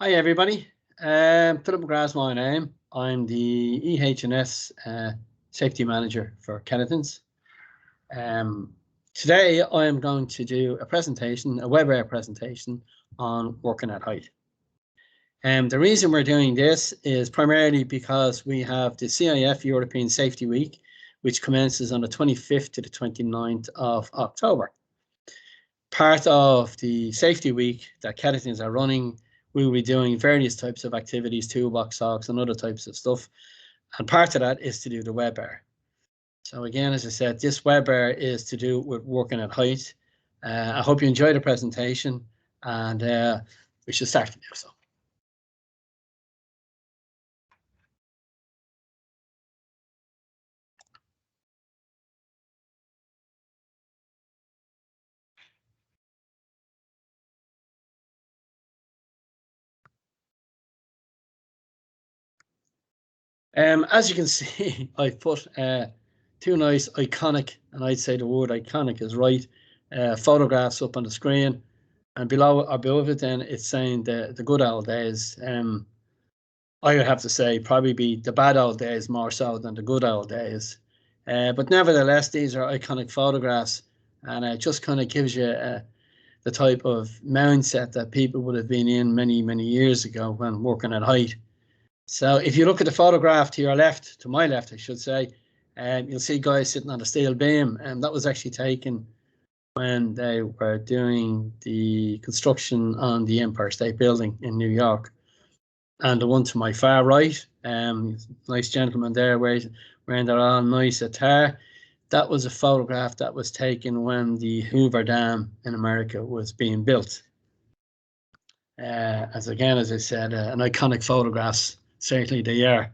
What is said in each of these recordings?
Hi everybody. Philip McGrath's my name. I'm the EH&S safety manager for Kedington's. Today I am going to do a presentation, a webinar presentation on working at height. The reason we're doing this is primarily because we have the CIF European Safety Week, which commences on the 25th to the 29th of October. Part of the safety week that Kedington's are running, we will be doing various types of activities, toolbox talks and other types of stuff. And part of that is to do the webinar. So again, as I said, this webinar is to do with working at height. I hope you enjoy the presentation, and we should start to do so. As you can see, I've put two nice iconic, and I'd say the word iconic is right, photographs up on the screen, and above it then it's saying the good old days. I would have to say probably be the bad old days more so than the good old days. But nevertheless, these are iconic photographs, and it just kind of gives you the type of mindset that people would have been in many, many years ago when working at height. So if you look at the photograph to your left, to my left, I should say, you'll see guys sitting on a steel beam, and that was actually taken when they were doing the construction on the Empire State Building in New York. And the one to my far right, nice gentleman there wearing their all nice attire. That was a photograph that was taken when the Hoover Dam in America was being built. As I said, an iconic photographs, certainly they are.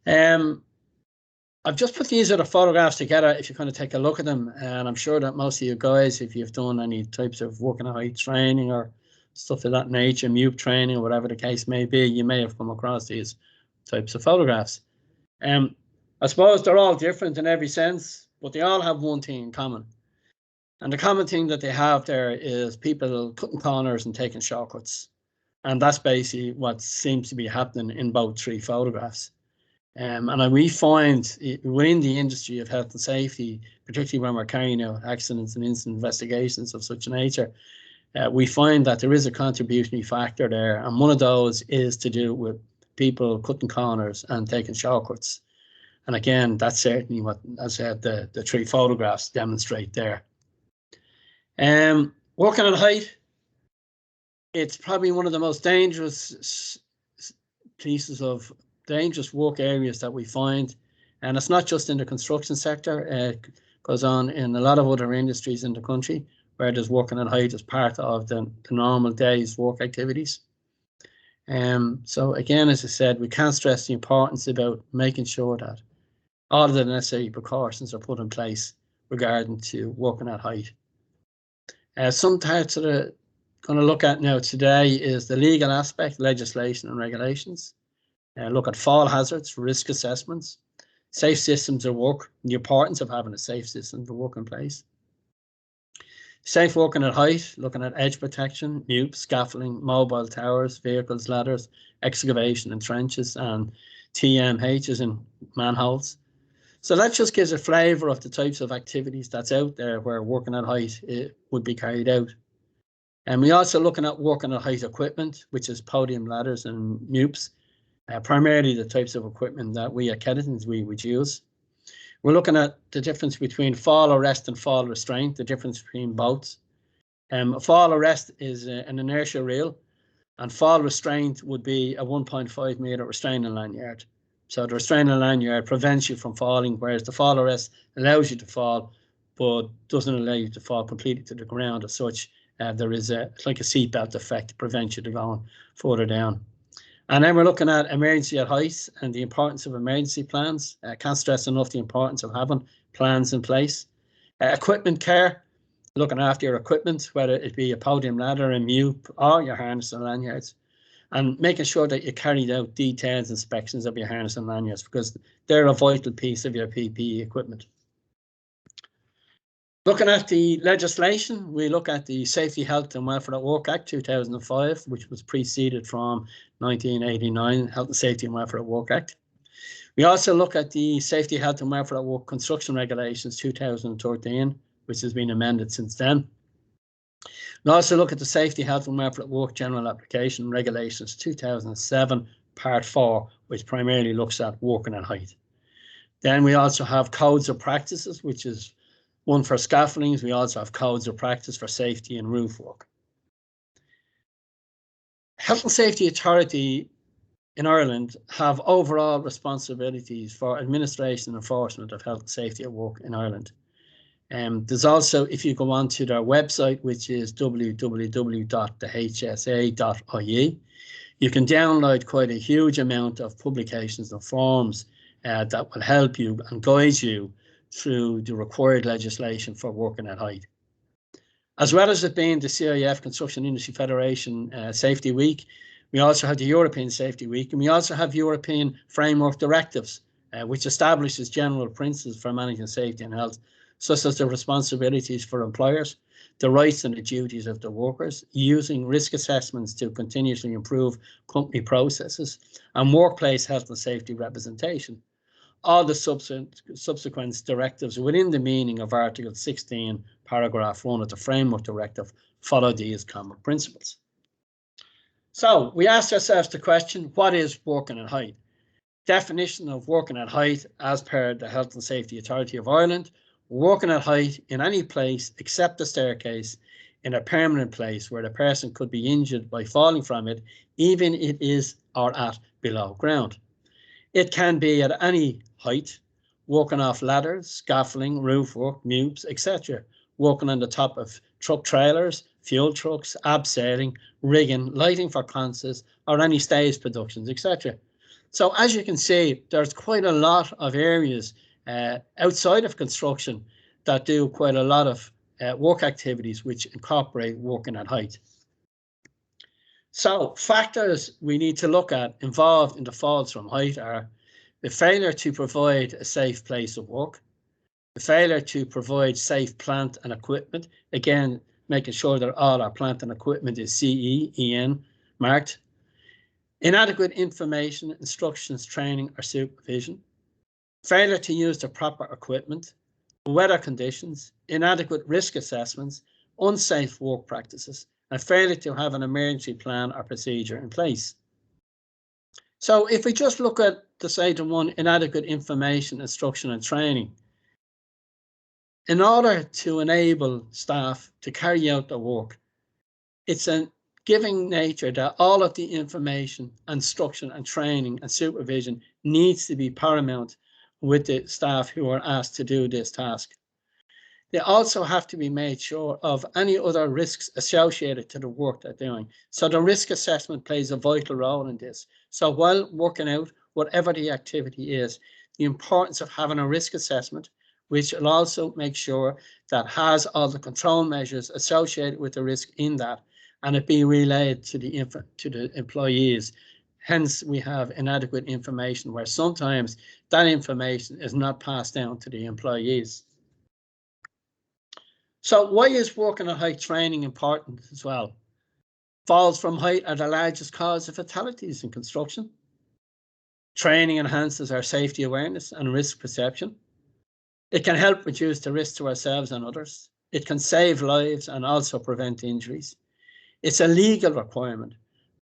I've just put these other photographs together if you kind of take a look at them, and I'm sure that most of you guys, if you've done any types of working at height training or stuff of that nature, MUPE training or whatever the case may be, you may have come across these types of photographs. I suppose they're all different in every sense, but they all have one thing in common. And the common thing that they have there is people cutting corners and taking shortcuts. And that's basically what seems to be happening in both three photographs. And we find within the industry of health and safety, particularly when we're carrying out accidents and incident investigations of such a nature, we find that there is a contributory factor there. And one of those is to do with people cutting corners and taking shortcuts. And again, that's certainly what, as I said, the three photographs demonstrate there. Working at height, it's probably one of the most dangerous pieces of dangerous work areas that we find, and it's not just in the construction sector. It goes on in a lot of other industries in the country where there's working at height as part of the normal day's work activities. So again, as I said, we can't stress the importance about making sure that all of the necessary precautions are put in place regarding to working at height. Some parts of the going to look at now today is the legal aspect, legislation and regulations. Look at fall hazards, risk assessments, safe systems of work, and the importance of having a safe system for work in place. Safe working at height, looking at edge protection, MUPE, scaffolding, mobile towers, vehicles, ladders, excavation in trenches, and TMHs in manholes. So that just gives a flavour of the types of activities that's out there where working at height would be carried out. And we're also looking at working at height equipment, which is podium ladders and MUPEs. Primarily the types of equipment that we at Kedington's we would use. We're looking at the difference between fall arrest and fall restraint, the difference between both. Fall arrest is an inertia reel, and fall restraint would be a 1.5 meter restraining lanyard. So the restraining lanyard prevents you from falling, whereas the fall arrest allows you to fall, but doesn't allow you to fall completely to the ground as such. There is like a seatbelt effect to prevent you to going further down. And then we're looking at emergency at height and the importance of emergency plans. Can't stress enough the importance of having plans in place. Equipment care, looking after your equipment, whether it be a podium ladder, a MUPE, or your harness and lanyards. And making sure that you carried out detailed inspections of your harness and lanyards, because they're a vital piece of your PPE equipment. Looking at the legislation, we look at the Safety, Health and Welfare at Work Act 2005, which was preceded from 1989 Health and Safety and Welfare at Work Act. We also look at the Safety, Health and Welfare at Work Construction Regulations 2013, which has been amended since then. We also look at the Safety, Health and Welfare at Work General Application Regulations 2007, Part 4, which primarily looks at working at height. Then we also have Codes of Practices, which is one for scaffoldings. We also have Codes of Practice for safety and roof work. Health and Safety Authority in Ireland have overall responsibilities for administration and enforcement of health and safety at work in Ireland. There's also, if you go on to their website, which is www.thehsa.ie, you can download quite a huge amount of publications and forms that will help you and guide you through the required legislation for working at height. As well as it being the CIF Construction Industry Federation Safety Week, we also have the European Safety Week, and we also have European Framework Directives, which establishes general principles for managing safety and health, such as the responsibilities for employers, the rights and the duties of the workers, using risk assessments to continuously improve company processes, and workplace health and safety representation. All the subsequent directives within the meaning of Article 16, Paragraph 1 of the Framework Directive follow these common principles. So we ask ourselves the question, what is working at height? Definition of working at height as per the Health and Safety Authority of Ireland: working at height in any place except the staircase, in a permanent place where the person could be injured by falling from it, even if it is or at below ground. It can be at any height, working off ladders, scaffolding, roof work, mutes, etc. Working on the top of truck trailers, fuel trucks, abseiling, rigging, lighting for concerts, or any stage productions, etc. So as you can see, there's quite a lot of areas outside of construction that do quite a lot of work activities which incorporate working at height. So factors we need to look at involved in the falls from height are the failure to provide a safe place of work, the failure to provide safe plant and equipment, again, making sure that all our plant and equipment is CE, EN marked, inadequate information, instructions, training or supervision, failure to use the proper equipment, weather conditions, inadequate risk assessments, unsafe work practices, and failure to have an emergency plan or procedure in place. So if we just look at the item 1, inadequate information, instruction and training, in order to enable staff to carry out their work, it's a giving nature that all of the information, instruction and training and supervision needs to be paramount with the staff who are asked to do this task. They also have to be made sure of any other risks associated to the work they're doing. So the risk assessment plays a vital role in this. So while working out whatever the activity is, the importance of having a risk assessment, which will also make sure that has all the control measures associated with the risk in that, and it be relayed to the employees. Hence, we have inadequate information where sometimes that information is not passed down to the employees. So why is working at height training important as well? Falls from height are the largest cause of fatalities in construction. Training enhances our safety awareness and risk perception. It can help reduce the risk to ourselves and others. It can save lives and also prevent injuries. It's a legal requirement,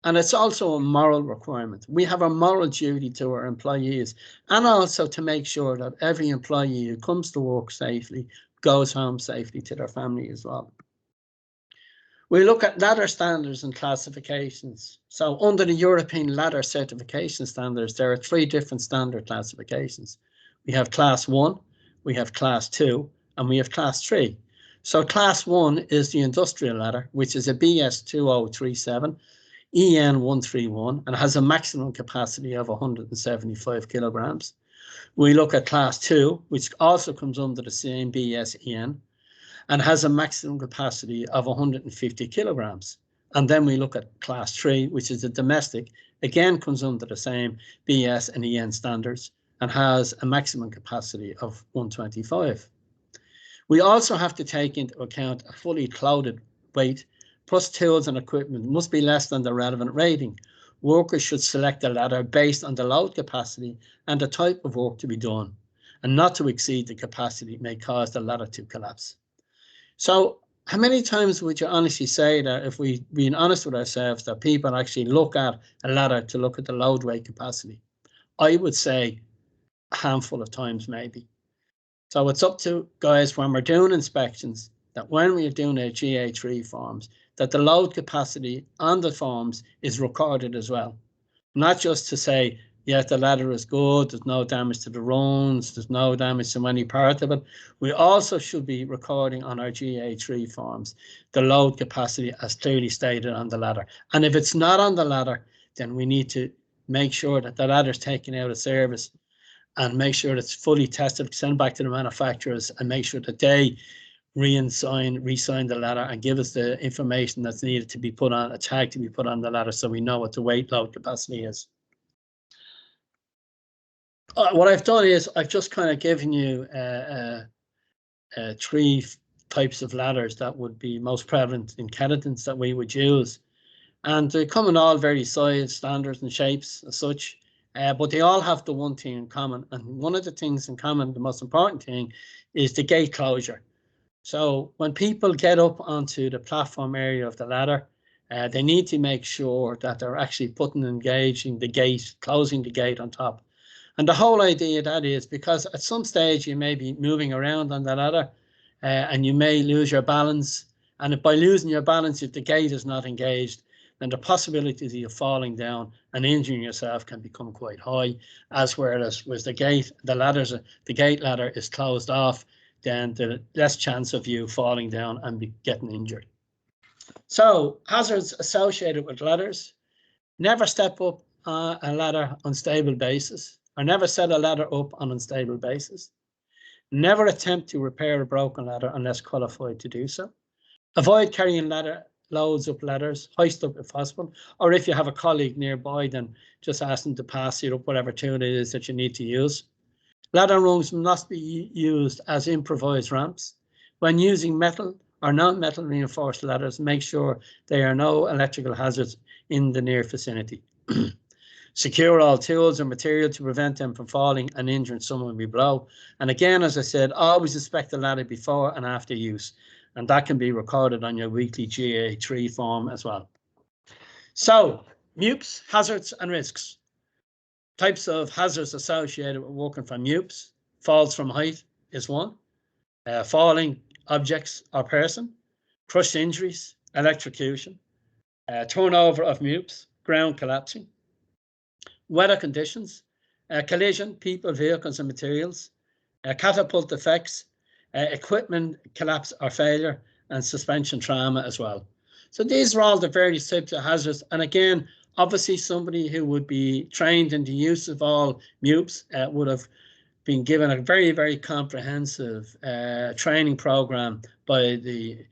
and it's also a moral requirement. We have a moral duty to our employees, and also to make sure that every employee who comes to work safely goes home safely to their family as well. We look at ladder standards and classifications. So under the European ladder certification standards, there are 3 different standard classifications. We have class 1, we have class 2, and we have class 3. So class 1 is the industrial ladder, which is a BS 2037, EN 131, and has a maximum capacity of 175 kilograms. We look at class 2, which also comes under the same BSEN and has a maximum capacity of 150 kilograms. And then we look at class 3, which is a domestic, again comes under the same BS and EN standards and has a maximum capacity of 125. We also have to take into account a fully clouded weight plus tools and equipment must be less than the relevant rating. Workers should select the ladder based on the load capacity and the type of work to be done, and not to exceed the capacity may cause the ladder to collapse. So how many times would you honestly say that, if we're being honest with ourselves, that people actually look at a ladder to look at the load weight capacity? I would say a handful of times maybe. So it's up to guys, when we're doing inspections, that when we're doing our GA3 forms, that the load capacity on the forms is recorded as well. Not just to say, yes, the ladder is good, there's no damage to the rungs, there's no damage to any part of it. We also should be recording on our GA3 forms the load capacity as clearly stated on the ladder. And if it's not on the ladder, then we need to make sure that the ladder is taken out of service and make sure it's fully tested, send back to the manufacturers and make sure that they re-sign the ladder and give us the information that's needed to be put on, a tag to be put on the ladder, so we know what the weight load capacity is. What I've done is I've just kind of given you 3 types of ladders that would be most prevalent in Kedingtons that we would use. And they come in all various sizes, standards and shapes as such. But they all have the one thing in common. And one of the things in common, the most important thing, is the gate closure. So when people get up onto the platform area of the ladder, they need to make sure that they're actually engaging the gate, closing the gate on top. And the whole idea of that is because at some stage you may be moving around on the ladder and you may lose your balance. And by losing your balance, if the gate is not engaged, then the possibility of you falling down and injuring yourself can become quite high. As whereas with the gate, the gate ladder is closed off, then the less chance of you falling down and getting injured. So hazards associated with ladders: never step up a ladder on unstable basis, or never set a ladder up on unstable basis. Never attempt to repair a broken ladder unless qualified to do so. Avoid carrying loads up ladders, hoist up if possible, or if you have a colleague nearby, then just ask them to pass you up whatever tool it is that you need to use. Ladder rungs must be used as improvised ramps. When using metal or non-metal reinforced ladders, make sure there are no electrical hazards in the near vicinity. Secure all tools and material to prevent them from falling and injuring someone below. And again, as I said, always inspect the ladder before and after use. And that can be recorded on your weekly GA3 form as well. So, MUPS, hazards and risks. Types of hazards associated with working from MUPS: falls from height is one, falling objects or person, crushed injuries, electrocution, turnover of MUPS, ground collapsing, weather conditions, collision, people, vehicles and materials, catapult effects, equipment collapse or failure, and suspension trauma as well. So these are all the various types of hazards. And again, obviously somebody who would be trained in the use of all MUPS would have been given a very, very comprehensive training program by the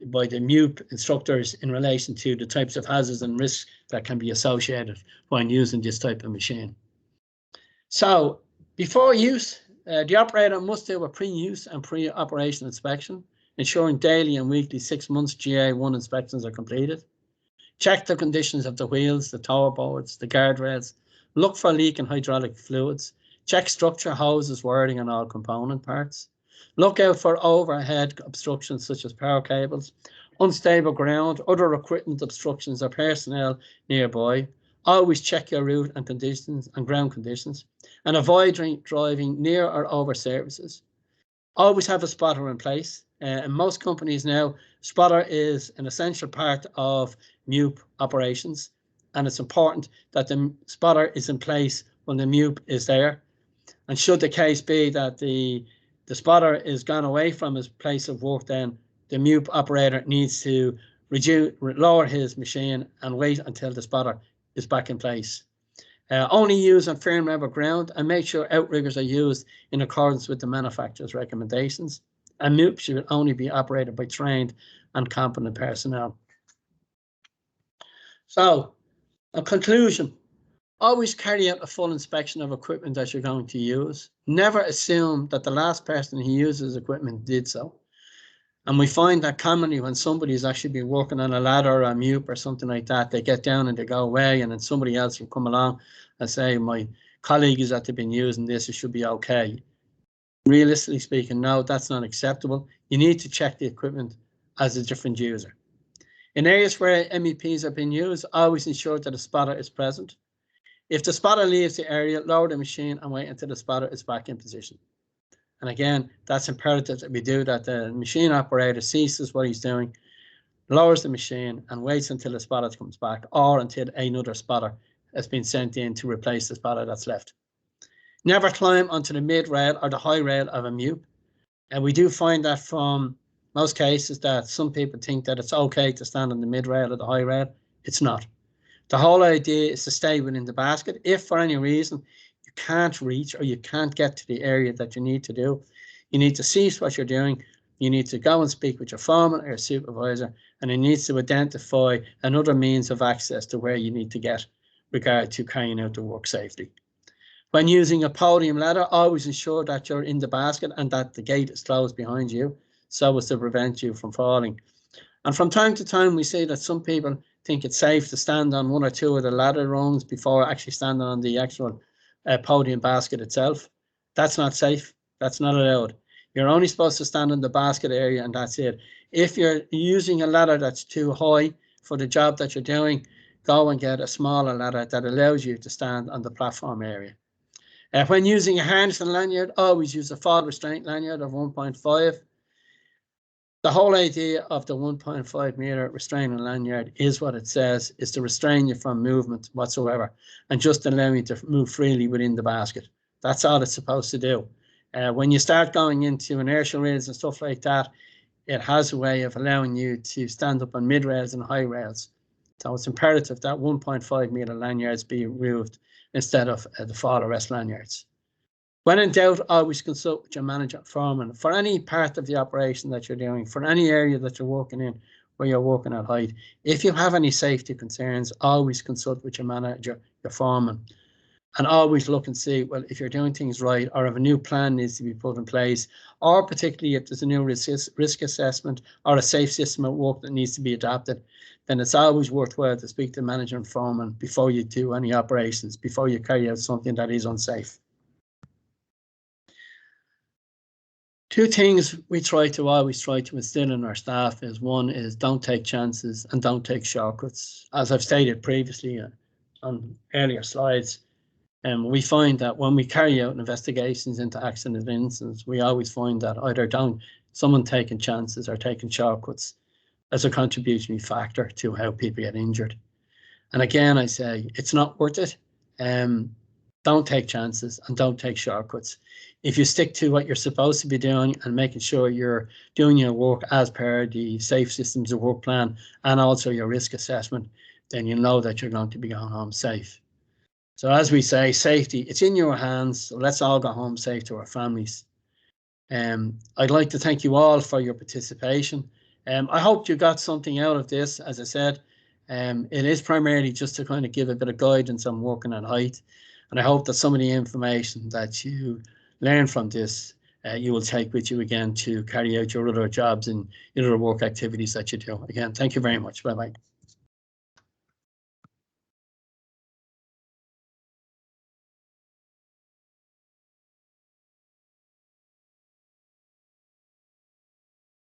MUP instructors in relation to the types of hazards and risks that can be associated when using this type of machine. So before use, the operator must do a pre-use and pre-operation inspection, ensuring daily and weekly 6 months GA1 inspections are completed. Check the conditions of the wheels, the tower boards, the guardrails. Look for leak in hydraulic fluids. Check structure, hoses, wiring and all component parts. Look out for overhead obstructions such as power cables, unstable ground, other equipment obstructions or personnel nearby. Always check your route and conditions and ground conditions, and avoid driving near or over services. Always have a spotter in place. In most companies now, spotter is an essential part of MUP operations, and it's important that the spotter is in place when the MUP is there. And should the case be that the spotter is gone away from his place of work, then the MUP operator needs to lower his machine and wait until the spotter is back in place. Only use on firm level ground, and make sure outriggers are used in accordance with the manufacturer's recommendations. And MUP should only be operated by trained and competent personnel. So, a conclusion. Always carry out a full inspection of equipment that you're going to use. Never assume that the last person who uses equipment did so. And we find that commonly when somebody's actually been working on a ladder or a MUP or something like that, they get down and they go away, and then somebody else will come along and say, my colleague is that they've been using this, it should be okay. Realistically speaking, no, that's not acceptable. You need to check the equipment as a different user. In areas where MEPs have been used, always ensure that a spotter is present. If the spotter leaves the area, lower the machine and wait until the spotter is back in position. And again, that's imperative that we do that. The machine operator ceases what he's doing, lowers the machine and waits until the spotter comes back, or until another spotter has been sent in to replace the spotter that's left. Never climb onto the mid rail or the high rail of a MUP. And we do find that from most cases that some people think that it's okay to stand on the mid rail or the high rail. It's not. The whole idea is to stay within the basket. If for any reason you can't reach or you can't get to the area that you need to do, you need to cease what you're doing. You need to go and speak with your foreman or your supervisor, and it needs to identify another means of access to where you need to get regard to carrying out the work safely. When using a podium ladder, always ensure that you're in the basket and that the gate is closed behind you so as to prevent you from falling. And from time to time, we see that some people think it's safe to stand on one or two of the ladder rungs before actually standing on the actual podium basket itself. That's not safe. That's not allowed. You're only supposed to stand in the basket area and that's it. If you're using a ladder that's too high for the job that you're doing, go and get a smaller ladder that allows you to stand on the platform area. When using a harness and lanyard, always use a fall restraint lanyard of 1.5. The whole idea of the 1.5 meter restraining lanyard is what it says, is to restrain you from movement whatsoever and just allow you to move freely within the basket. That's all it's supposed to do. When you start going into inertial rails and stuff like that, it has a way of allowing you to stand up on mid rails and high rails. So it's imperative that 1.5 meter lanyards be removed instead of the fall arrest lanyards. When in doubt, always consult with your manager foreman for any part of the operation that you're doing, for any area that you're working in where you're working at height. If you have any safety concerns, always consult with your manager, your foreman, and always look and see, well, if you're doing things right, or if a new plan needs to be put in place, or particularly if there's a new risk assessment or a safe system at work that needs to be adopted, then it's always worthwhile to speak to the manager and foreman before you do any operations, before you carry out something that is unsafe. Two things we always try to instill in our staff is, one is don't take chances and don't take shortcuts. As I've stated previously on earlier slides, we find that when we carry out investigations into accident incidents, we always find that either someone taking chances or taking shortcuts as a contributory factor to how people get injured. And again, I say it's not worth it. Don't take chances and don't take shortcuts. If you stick to what you're supposed to be doing and making sure you're doing your work as per the safe systems of work plan and also your risk assessment, then you know that you're going to be going home safe. So as we say, safety, it's in your hands. So let's all go home safe to our families. I'd like to thank you all for your participation. I hope you got something out of this. As I said, it is primarily just to kind of give a bit of guidance on working at height. And I hope that some of the information that you learn from this, you will take with you again to carry out your other jobs and your other work activities that you do. Again, thank you very much. Bye-bye.